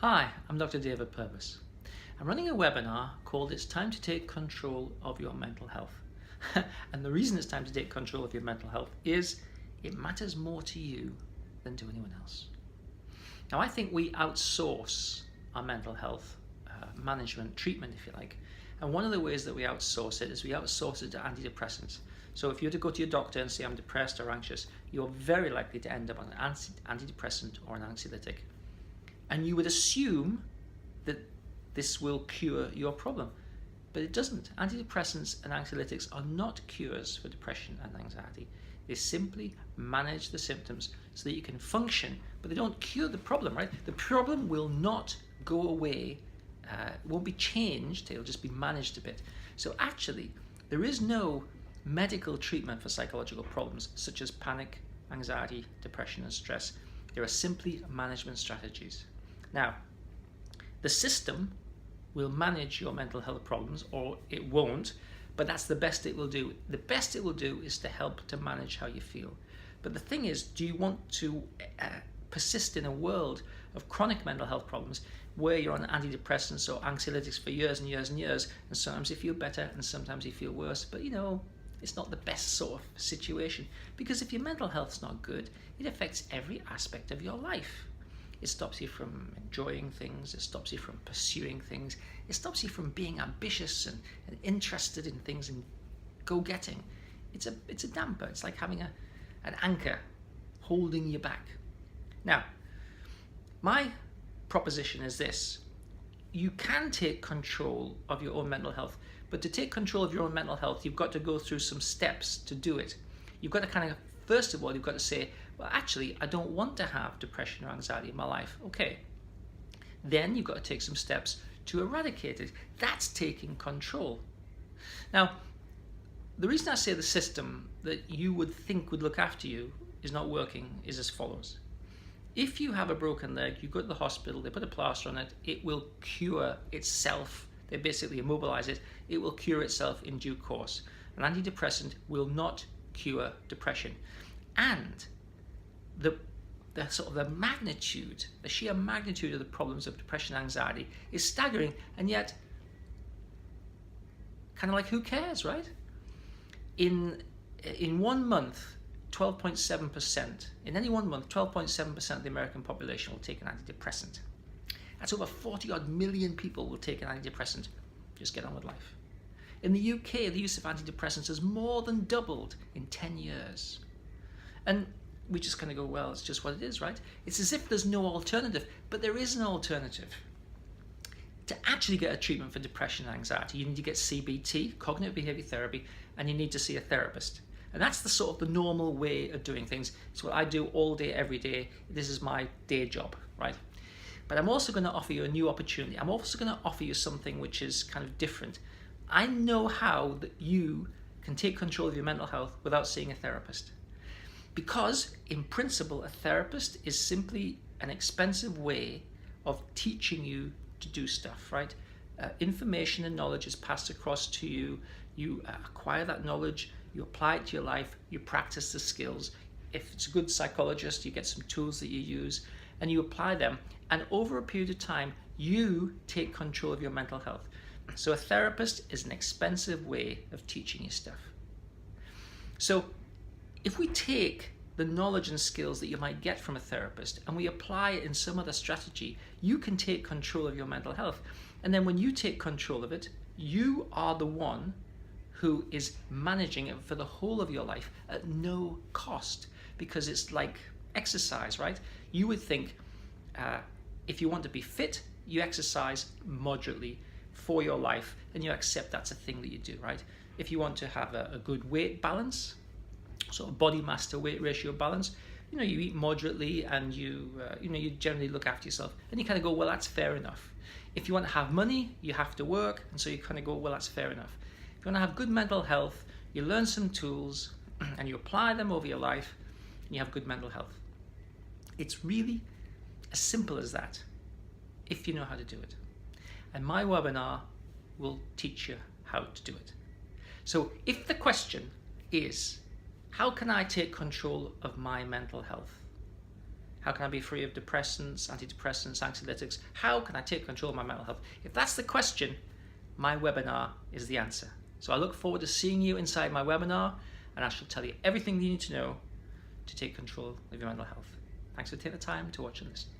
Hi, I'm Dr. David Purves. I'm running a webinar called It's Time to Take Control of Your Mental Health. And the reason it's time to take control of your mental health is it matters more to you than to anyone else. Now, I think we outsource our mental health management, treatment, if you like. And one of the ways that we outsource it is we outsource it to antidepressants. So if you were to go to your doctor and say, I'm depressed or anxious, you're very likely to end up on an antidepressant or an anxiolytic. And you would assume that this will cure your problem. But it doesn't. Antidepressants and anxiolytics are not cures for depression and anxiety. They simply manage the symptoms so that you can function, but they don't cure the problem, right? The problem will not go away, won't be changed, it'll just be managed a bit. So actually, there is no medical treatment for psychological problems such as panic, anxiety, depression, and stress. There are simply management strategies. Now, the system will manage your mental health problems, or it won't, but that's the best it will do. The best it will do is to help to manage how you feel. But the thing is, do you want to persist in a world of chronic mental health problems where you're on antidepressants or anxiolytics for years and years and years, and sometimes you feel better and sometimes you feel worse, but it's not the best sort of situation, because if your mental health's not good, it affects every aspect of your life. It stops you from enjoying things, it stops you from pursuing things, it stops you from being ambitious and interested in things and go-getting. It's a damper. It's like having an anchor holding you back. Now, my proposition is this: you can take control of your own mental health, but to take control of your own mental health, you've got to go through some steps to do it. You've got to first of all, you've got to say, well, actually, I don't want to have depression or anxiety in my life. Okay. Then you've got to take some steps to eradicate it. That's taking control. Now, the reason I say the system that you would think would look after you is not working is as follows. If you have a broken leg, you go to the hospital, they put a plaster on it, it will cure itself. They basically immobilize it. It will cure itself in due course. An antidepressant will not cure depression. And the magnitude, the sheer magnitude of the problems of depression and anxiety is staggering, and yet kind of like, who cares, right? In 1 month, 12.7%, in any 1 month, 12.7% of the American population will take an antidepressant. That's over 40 odd million people will take an antidepressant. Just get on with life. In the UK, the use of antidepressants has more than doubled in 10 years. And we just kind of go, well, it's just what it is, right? It's as if there's no alternative, but there is an alternative. To actually get a treatment for depression and anxiety, you need to get CBT, cognitive behavior therapy, and you need to see a therapist. And that's the sort of the normal way of doing things. It's what I do all day, every day. This is my day job, right? But I'm also going to offer you a new opportunity. I'm also going to offer you something which is kind of different. I know how that you can take control of your mental health without seeing a therapist. Because, in principle, a therapist is simply an expensive way of teaching you to do stuff, right? Information and knowledge is passed across to you. You acquire that knowledge, you apply it to your life, you practice the skills. If it's a good psychologist, you get some tools that you use, and you apply them. And over a period of time, you take control of your mental health. So a therapist is an expensive way of teaching you stuff. So if we take the knowledge and skills that you might get from a therapist and we apply it in some other strategy, you can take control of your mental health. And then when you take control of it, you are the one who is managing it for the whole of your life at no cost, because it's like exercise, right? You would think if you want to be fit, you exercise moderately for your life and you accept that's a thing that you do, right? If you want to have a good weight balance, sort of body mass to weight ratio balance, you eat moderately and you generally look after yourself, and you kind of go, well, that's fair enough. If you want to have money, you have to work, and so you kind of go, well, that's fair enough. If you want to have good mental health, you learn some tools and you apply them over your life and you have good mental health. It's really as simple as that, if you know how to do it. And my webinar will teach you how to do it. So if the question is, how can I take control of my mental health? How can I be free of depressants, antidepressants, anxiolytics? How can I take control of my mental health? If that's the question, my webinar is the answer. So I look forward to seeing you inside my webinar, and I shall tell you everything you need to know to take control of your mental health. Thanks for taking the time to watch and listen.